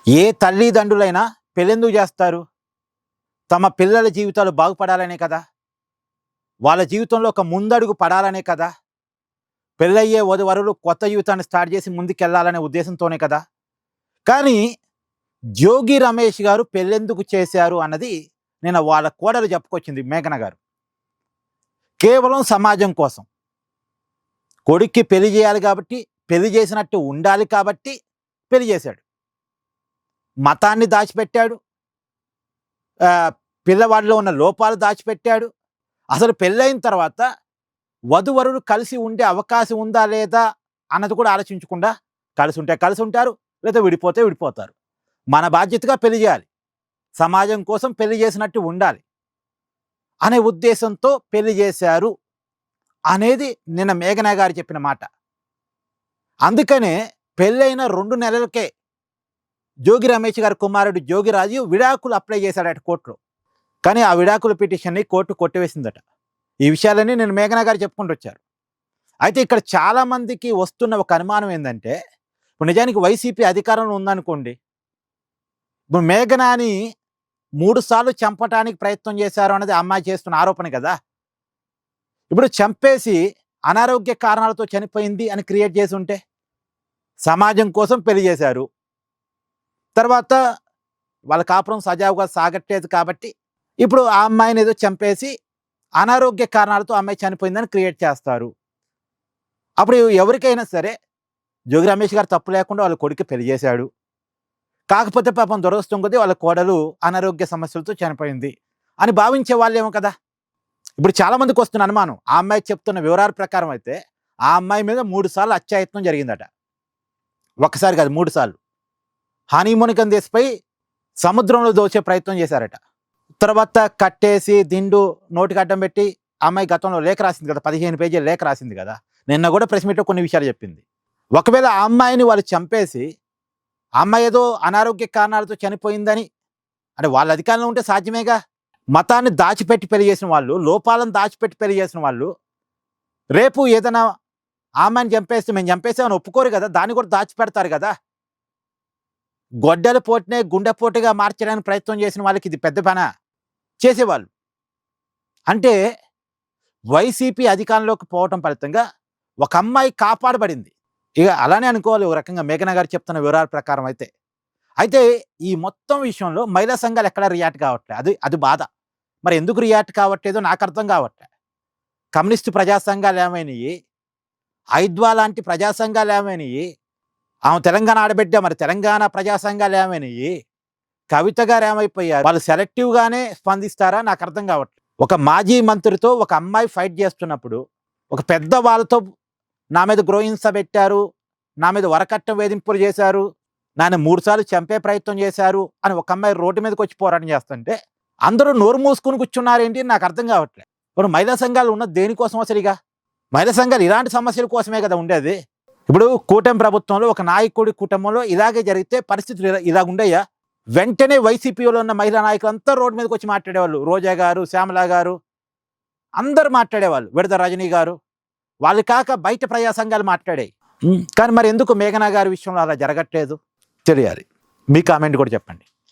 ఏ తల్లిదండ్రులైనా పెళ్ళెందుకు చేస్తారు? తమ పిల్లల జీవితాలు బాగుపడాలనే కదా! వాళ్ళ జీవితంలో ఒక ముందడుగు పడాలనే కదా! పెళ్ళయ్యే వధూవరులు కొత్త జీవితాన్ని స్టార్ట్ చేసి ముందుకెళ్ళాలనే ఉద్దేశంతోనే కదా! కానీ 'జోగి రమేష్' గారు పెళ్ళెందుకు చేశారు అన్నది నిన్న వాళ్ళ కోడలు చెప్పుకొచ్చింది 'మేఘన' గారు. కేవలం సమాజం కోసం. కొడుక్కి పెళ్లి చేయాలి కాబట్టి, పెళ్లి చేసినట్టు ఉండాలి కాబట్టి పెళ్లి చేశాడు. మతాన్ని దాచిపెట్టాడు. ఆహ్, పిల్లవాడిలో ఉన్న లోపాలు దాచిపెట్టాడు. అసలు పెళ్ళైన తర్వాత వధూవరులు కలిసి ఉండే అవకాశం ఉందా లేదా అన్నది కూడా ఆలోచించకుండా కలిసి ఉంటే కలిసి ఉంటారు. లేదా విడిపోతే విడిపోతారు. మన బాధ్యతగా పెళ్లి చేయాలి. సమాజం కోసం పెళ్లి చేసినట్టు ఉండాలి అనే ఉద్దేశంతో పెళ్లి చేశారు అనేది నిన్న మేఘన గారు చెప్పిన మాట. అందుకనే పెళ్ళైన 2 నెలలకే జోగి రమేష్ గారి కుమారుడు జోగిరాజు విడాకులు అప్లై చేశాడట కోర్టులో. కానీ ఆ విడాకుల పిటిషన్‌ని కోర్టు కొట్టివేసిందట. ఈ విషయాలన్నీ నేను మేఘన గారు చెప్పుకుంటూ వచ్చారు. అయితే ఇక్కడ చాలా మందికి వస్తున్న ఒక అనుమానం ఏందంటే, ఇప్పుడు నిజానికి వైసీపీ అధికారంలో ఉందనుకోండి. ఇప్పుడు మేఘనాని 3 సార్లు చంపటానికి ప్రయత్నం చేశారు అన్నది ఆ అమ్మాయి చేస్తున్న ఆరోపణ కదా! ఇప్పుడు చంపేసి అనారోగ్య కారణాలతో చనిపోయింది అని క్రియేట్ చేసి ఉంటే, సమాజం కోసం పెళ్లి చేశారు. తర్వాత వాళ్ళ కాపురం సజావుగా సాగట్లేదు కాబట్టి, ఇప్పుడు ఆ అమ్మాయిని ఏదో చంపేసి అనారోగ్య కారణాలతో ఆ అమ్మాయి చనిపోయిందని క్రియేట్ చేస్తారు. అప్పుడు ఎవరికైనా సరే జోగి రమేష్ గారు తప్పు లేకుండా వాళ్ళ కొడుక్కి పెళ్లి చేశాడు. కాకపోతే పాపం దురదృష్టం కొద్దీ వాళ్ళ కోడలు అనారోగ్య సమస్యలతో చనిపోయింది అని భావించే వాళ్ళేమో కదా! ఇప్పుడు చాలా మందికి వస్తున్న అనుమానం. ఆ అమ్మాయి చెప్తున్న వివరాల ప్రకారం అయితే ఆ అమ్మాయి మీద 3 సార్లు హత్యాయత్నం జరిగిందట. ఒక్కసారి కాదు 3 సార్లు. హనీమూన్‌కని తీసుకుపోయి సముద్రంలో దోచే ప్రయత్నం చేశారట. తర్వాత కట్టేసి దిండు నోటికి అడ్డం పెట్టి ఆ అమ్మాయి గతంలో లేఖ రాసింది కదా! 15 పేజీల లేఖ రాసింది కదా! నిన్న కూడా ప్రెస్ మీట్‌లో కొన్ని విషయాలు చెప్పింది. ఒకవేళ ఆ అమ్మాయిని వాళ్ళు చంపేసి, ఆ అమ్మాయి ఏదో అనారోగ్య కారణాలతో చనిపోయిందని అంటే వాళ్ళ అధికారంలో ఉంటే సాధ్యమేగా. మతాన్ని దాచిపెట్టి పెళ్లి చేసిన వాళ్ళు, లోపాలను దాచిపెట్టి పెళ్లి చేసిన వాళ్ళు, రేపు ఏదైనా ఆ అమ్మాయిని చంపేస్తే మేము చంపేసామని ఒప్పుకోరు కదా! దాన్ని కూడా దాచిపెడతారు కదా! గొడ్డలి పోటునే గుండెపోటుగా మార్చడానికి ప్రయత్నం చేసిన వాళ్ళకి ఇది పెద్ద పనా? చేసేవాళ్ళు. అంటే వైసీపీ అధికారంలోకి పోవటం ఫలితంగా ఒక అమ్మాయి కాపాడబడింది. ఇక అలానే అనుకోవాలి ఒక రకంగా మేఘన గారు చెప్తున్న వివరాల ప్రకారం అయితే. అయితే ఈ మొత్తం విషయంలో మహిళా సంఘాలు ఎక్కడా రియాక్ట్ కావట్లే. అది బాధ. మరి ఎందుకు రియాక్ట్ కావట్లేదో నాకు అర్థం కావట్లే. కమ్యూనిస్టు ప్రజా సంఘాలు ఏమైనాయి? ఐద్వా లాంటి ప్రజా సంఘాలు ఏమైనాయి? ఆమె తెలంగాణ ఆడబిడ్డ మరి తెలంగాణ ప్రజా సంఘాలు ఏమైనాయి? కవిత గారు ఏమైపోయారు? వాళ్ళు సెలెక్టివ్‌గానే స్పందిస్తారా? నాకు అర్థం కావట్లేదు. ఒక మాజీ మంత్రితో ఒక అమ్మాయి ఫైట్ చేస్తున్నప్పుడు, ఒక పెద్ద వాళ్ళతో నా మీద గృహహింస పెట్టారు, నా మీద వరకట్నం వేధింపులు చేశారు, నన్ను 3 సార్లు చంపే ప్రయత్నం చేశారు అని ఒక అమ్మాయి రోడ్డు మీదకి వచ్చి పోరాటం చేస్తుంటే, అందరూ నోరు మూసుకొని కూర్చున్నారేంటి నాకు అర్థం కావట్లేదు. ఇప్పుడు మహిళా సంఘాలు ఉన్నది దేనికోసం అసలిగా? మహిళా సంఘాలు ఇలాంటి సమస్యల కోసమే కదా ఉండేది. ఇప్పుడు కూటమి ప్రభుత్వంలో ఒక నాయకుడి కుటుంబంలో ఇలాగే జరిగితే పరిస్థితులు ఇలాగుండయ్యా? వెంటనే వైసీపీలో ఉన్న మహిళా నాయకులంతా రోడ్డు మీదకి వచ్చి మాట్లాడేవాళ్ళు. రోజా గారు, శ్యామల గారు అందరూ మాట్లాడేవాళ్ళు. విడద రజనీ గారు. వాళ్ళు కాక బయట ప్రజా సంఘాలు మాట్లాడాయి. కానీ మరి ఎందుకు మేఘన గారి విషయంలో అలా జరగట్లేదు? తెలియాలి. మీ కామెంట్ కూడా చెప్పండి.